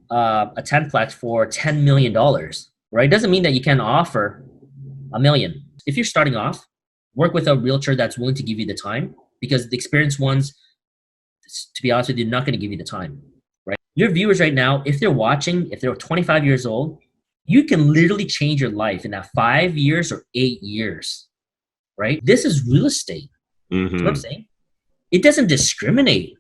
a 10plex for $10 million, right? Doesn't mean that you can't offer a million. If you're starting off, work with a realtor that's willing to give you the time, because the experienced ones, to be honest with you, are not going to give you the time, right? Your viewers right now, if they're watching, if they're 25 years old, you can literally change your life in that 5 years or 8 years, right? This is real estate. You know what I'm saying? It doesn't discriminate.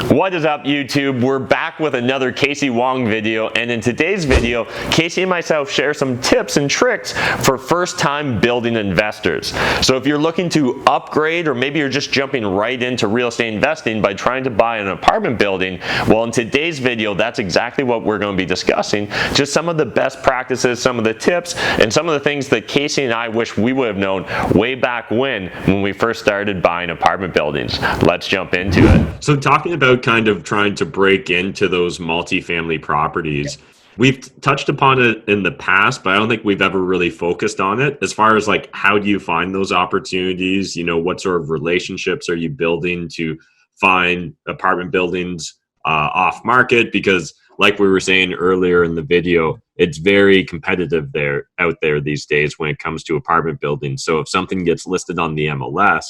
What is up, YouTube? We're back with another Kasey Wong video, and in today's video, Kasey and myself share some tips and tricks for first-time building investors. So if you're looking to upgrade, or maybe you're just jumping right into real estate investing by trying to buy an apartment building, well, in today's video, that's exactly what we're going to be discussing. Just some of the best practices, some of the tips, and some of the things that Kasey and I wish we would have known way back when we first started buying apartment buildings. Let's jump into it. So talking about kind of trying to break into those multifamily properties, we've touched upon it in the past, but I don't think we've ever really focused on it as far as like, how do you find those opportunities? You know, what sort of relationships are you building to find apartment buildings off market? Because like we were saying earlier in the video, it's very competitive out there these days when it comes to apartment buildings. So if something gets listed on the MLS,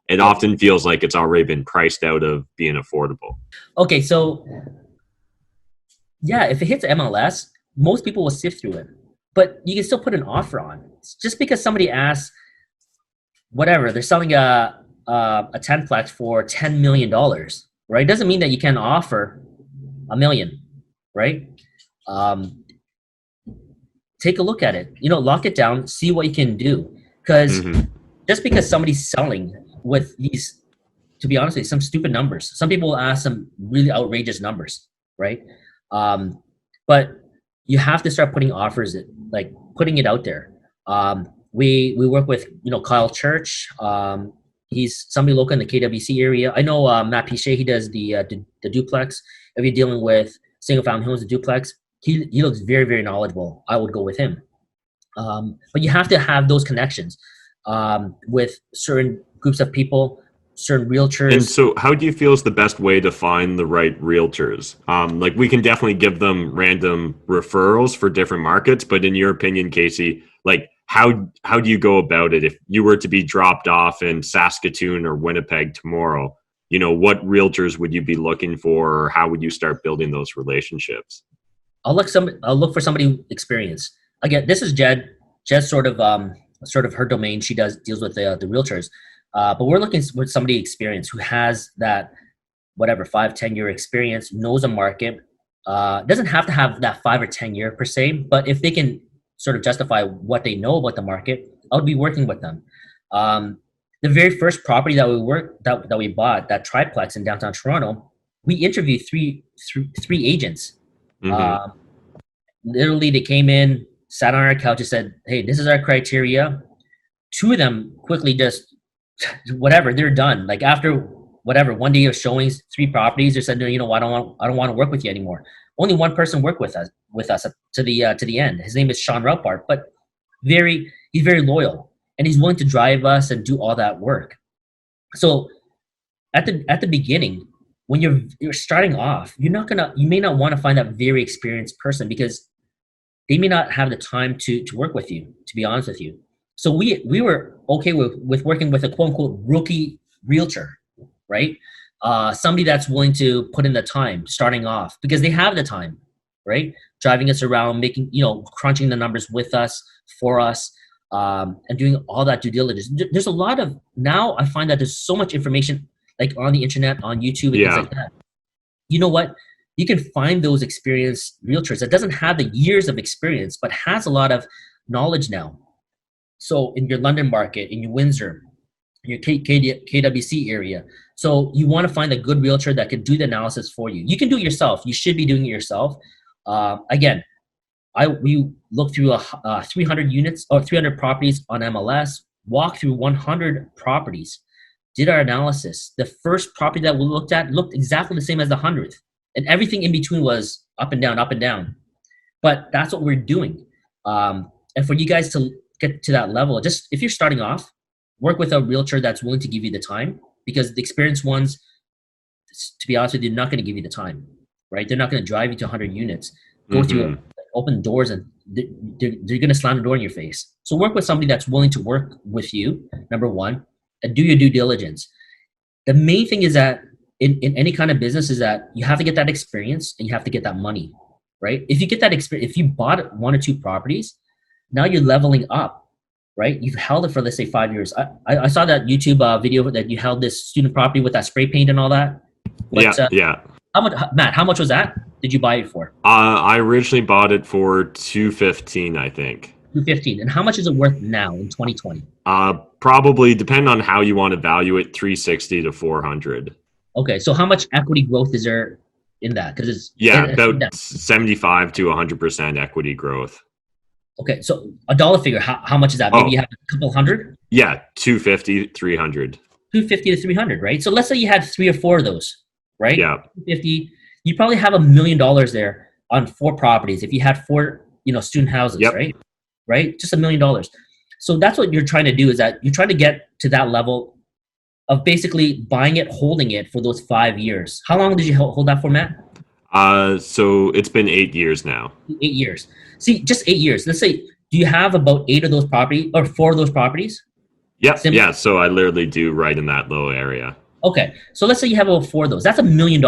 it often feels like it's already been priced out of being affordable. Okay, so yeah, if it hits MLS, most people will sift through it, but you can still put an offer on. Just because somebody asks, whatever, they're selling a 10plex for $10 million, right? Doesn't mean that you can't offer a million, right? Take a look at it, lock it down, see what you can do. Because just because somebody's selling with these, to be honest with you, some stupid numbers. Some people will ask some really outrageous numbers, right? But you have to start putting offers, like putting it out there. We work with, Kyle Church. He's somebody local in the KWC area. I know Matt Pichet, he does the duplex. If you're dealing with single family homes, the duplex, he looks very, very knowledgeable. I would go with him. But you have to have those connections with certain groups of people, certain realtors. And so how do you feel is the best way to find the right realtors? Like, we can definitely give them random referrals for different markets, but in your opinion, Kasey, like how do you go about it? If you were to be dropped off in Saskatoon or Winnipeg tomorrow, what realtors would you be looking for, or how would you start building those relationships? I'll look for somebody experienced. Again, this is Jed's sort of her domain. She deals with the realtors. But we're looking with somebody experienced who has that, 5-10 year experience, knows a market. Doesn't have to have that 5 or 10 year per se, but if they can sort of justify what they know about the market, I would be working with them. The very first property that we bought, that triplex in downtown Toronto, we interviewed three agents. Literally, they came in, sat on our couch and said, "Hey, this is our criteria." Two of them quickly just they're done. Like after one day of showings, 3 properties, they said, "No, I don't want to work with you anymore." Only one person worked with us to the end. His name is Sean Rupart, but he's very loyal, and he's willing to drive us and do all that work. So at the beginning, when you're starting off, you may not want to find that very experienced person, because they may not have the time to work with you, to be honest with you. So we were okay with working with a quote unquote rookie realtor, right? Somebody that's willing to put in the time starting off, because they have the time, right? Driving us around, making, crunching the numbers with us, for us, and doing all that due diligence. There's a lot of, now I find that there's so much information like on the internet, on YouTube and things like that. You know what? You can find those experienced realtors that doesn't have the years of experience, but has a lot of knowledge now. So in your London market, in your Windsor, in your KWC area. So you want to find a good realtor that can do the analysis for you. You can do it yourself. You should be doing it yourself. Again, we looked through 300 units or 300 properties on MLS, walked through 100 properties, did our analysis. The first property that we looked at looked exactly the same as the 100th. And everything in between was up and down, up and down. But that's what we're doing. And for you guys to get to that level, just if you're starting off, work with a realtor that's willing to give you the time, because the experienced ones, to be honest with you, are not going to give you the time, right? They're not going to drive you to 100 units, go through open doors, and they're going to slam the door in your face. So work with somebody that's willing to work with you, number one, and do your due diligence. The main thing is that in any kind of business is that you have to get that experience and you have to get that money, right? If you get that experience, if you bought 1 or 2 properties, now you're leveling up, right? You've held it for, let's say, 5 years. I saw that YouTube video that you held this student property with that spray paint and all that. But, yeah. How much, Matt? How much was that? Did you buy it for? I originally bought it for $215, I think. $215. And how much is it worth now in 2020? Probably, depending on how you want to value it, $360 to $400. Okay, so how much equity growth is there in that? Because it's about 75 to 100% equity growth. Okay, so a dollar figure, how much is that? Maybe you have a couple hundred? Yeah, 250, 300. 250 to 300, right? So let's say you had 3 or 4 of those, right? Yeah. 250, you probably have $1 million there on 4 properties. If you had 4, student houses, right? Right? Just $1 million. So that's what you're trying to do, is that you're trying to get to that level of basically buying it, holding it for those 5 years. How long did you hold that for, Matt? So it's been 8 years now. 8 years. See, just 8 years. Let's say, do you have about 8 of those properties or 4 of those properties? Yep. Yeah. So I literally do right in that low area. Okay. So let's say you have about 4 of those. That's $1 million,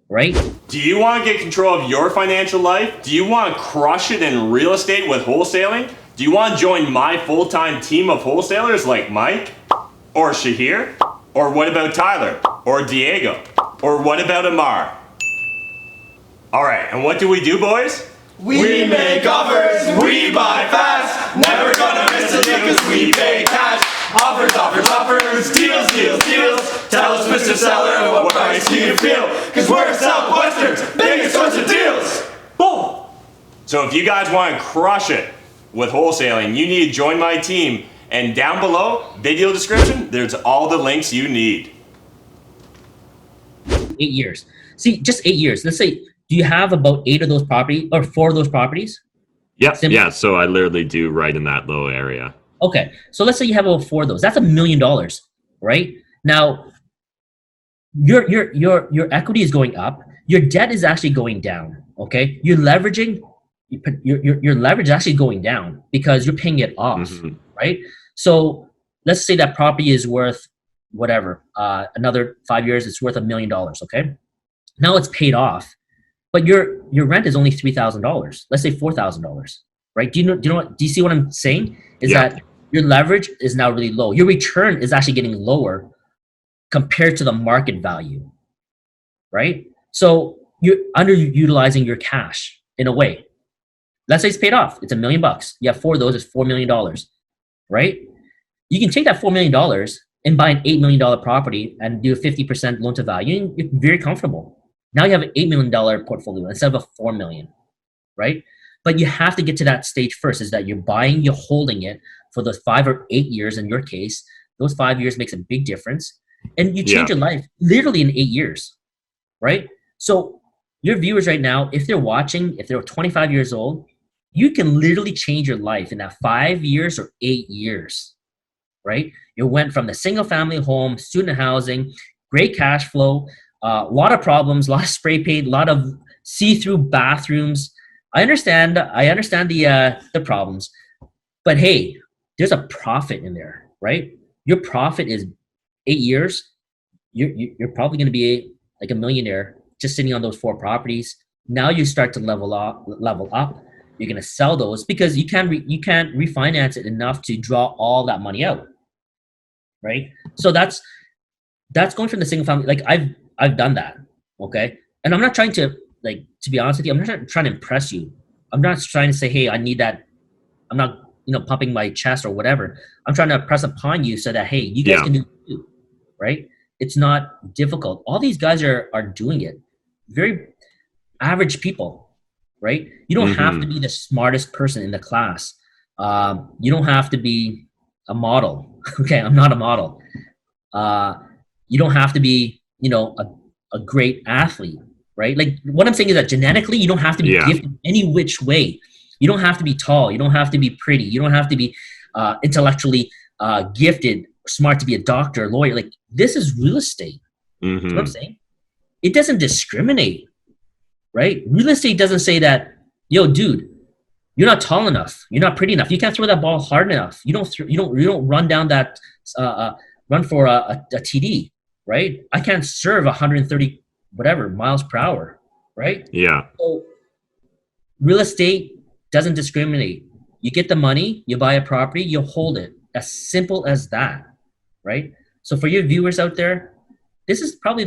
right? Do you want to get control of your financial life? Do you want to crush it in real estate with wholesaling? Do you want to join my full-time team of wholesalers like Mike or Shahir? Or what about Tyler or Diego? Or what about Amar? All right. And what do we do, boys? We make offers, we buy fast, never gonna miss a deal cause we pay cash. Offers, offers, offers, deals, deals, deals. Tell us, Mr. Seller, what price do you feel? Cause we're Southwestern's biggest source of deals. Boom! So if you guys want to crush it with wholesaling, you need to join my team. And down below, video description, there's all the links you need. 8 years. See, just 8 years. Let's say, do you have about 8 of those properties or 4 of those properties? Yep. Yeah. So I literally do right in that low area. Okay. So let's say you have about 4 of those. That's $1 million, right? Now, your equity is going up. Your debt is actually going down. Okay. You're leveraging. Your leverage is actually going down because you're paying it off, right? So let's say that property is worth whatever. Another 5 years, it's worth $1 million. Okay. Now it's paid off. But your rent is only $3,000. Let's say $4,000, right? Do you see what I'm saying? Is that your leverage is now really low. Your return is actually getting lower compared to the market value, right? So you're underutilizing your cash in a way. Let's say it's paid off. It's $1 million. You have 4 of those. It's $4 million, right? You can take that $4 million and buy an $8 million property and do a 50% loan to value. And you're very comfortable. Now you have an $8 million portfolio instead of a $4 million, right? But you have to get to that stage first, is that you're buying, you're holding it for those 5 or 8 years. In your case, those 5 years makes a big difference. And you change your life literally in 8 years, right? So your viewers right now, if they're watching, if they're 25 years old, you can literally change your life in that 5 years or 8 years, right? You went from the single family home, student housing, great cash flow, a lot of problems, a lot of spray paint, a lot of see-through bathrooms. I understand the problems, but hey, there's a profit in there, right? Your profit is 8 years. You're probably going to be like a millionaire just sitting on those 4 properties. Now you start to level up. You're going to sell those because you can't refinance it enough to draw all that money out, right? So that's going from the single family. Like I've done that, okay? And I'm not trying to, like, to be honest with you, I'm not trying to impress you. I'm not trying to say, hey, I need that. I'm not, pumping my chest or whatever. I'm trying to press upon you so that, hey, you guys can do it too, right? It's not difficult. All these guys are doing it. Very average people, right? You don't have to be the smartest person in the class. You don't have to be a model. Okay, I'm not a model. You don't have to be, a great athlete, right? Like what I'm saying is that genetically, you don't have to be gifted any which way. You don't have to be tall. You don't have to be pretty. You don't have to be intellectually gifted, smart to be a doctor, lawyer. Like this is real estate. That's what I'm saying. It doesn't discriminate. right? Real estate doesn't say that, yo, dude, you're not tall enough, you're not pretty enough, you can't throw that ball hard enough, you don't run down that run for a TD, right? I can't serve 130 whatever miles per hour, right? Yeah. So real estate doesn't discriminate. You get the money, you buy a property, you hold it. As simple as that, right? So for your viewers out there, this is probably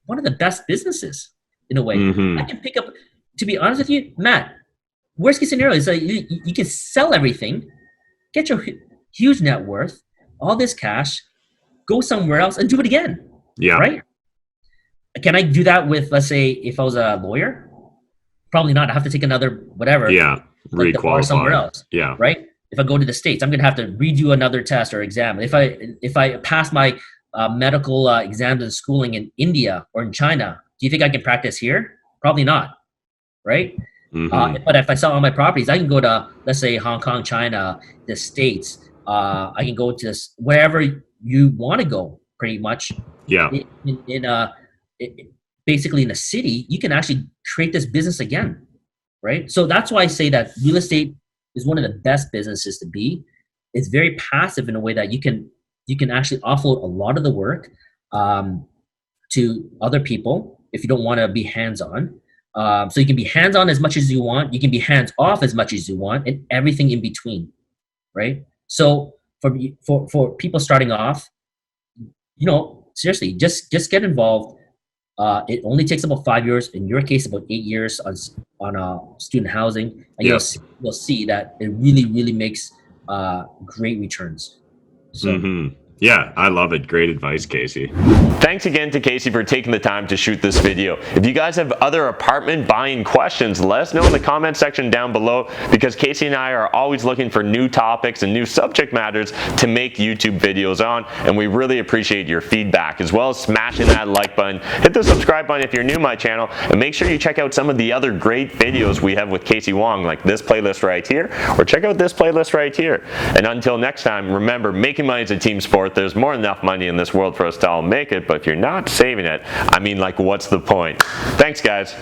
one of the best businesses in a way. Mm-hmm. I can pick up, to be honest with you, Matt, worst case scenario is that you can sell everything, get your huge net worth, all this cash, go somewhere else and do it again. Yeah. Right? Can I do that with, let's say, if I was a lawyer? Probably not. I have to take another whatever. Yeah. Requalify somewhere else. Yeah. Right? If I go to the States, I'm going to have to redo another test or exam. If I pass my medical exams and schooling in India or in China, do you think I can practice here? Probably not. Right? Mm-hmm. But if I sell all my properties, I can go to, let's say, Hong Kong, China, the States. I can go to wherever you want to go, pretty much. Yeah. Basically in a city, you can actually create this business again, right? So that's why I say that real estate is one of the best businesses to be. It's very passive in a way that you can actually offload a lot of the work to other people if you don't want to be hands-on. So you can be hands-on as much as you want. You can be hands-off as much as you want, and everything in between, right? So for people starting off, seriously, just get involved. It only takes about 5 years. In your case, about 8 years on student housing, and you'll see that it really, really makes great returns. So. Mm-hmm. Yeah, I love it. Great advice, Kasey. Thanks again to Kasey for taking the time to shoot this video. If you guys have other apartment buying questions, let us know in the comment section down below, because Kasey and I are always looking for new topics and new subject matters to make YouTube videos on, and we really appreciate your feedback, as well as smashing that like button. Hit the subscribe button if you're new to my channel, and make sure you check out some of the other great videos we have with Kasey Wong, like this playlist right here, or check out this playlist right here. And until next time, remember, making money is a team sport. There's more than enough money in this world for us to all make it, but if you're not saving it, I mean, like, what's the point? Thanks, guys.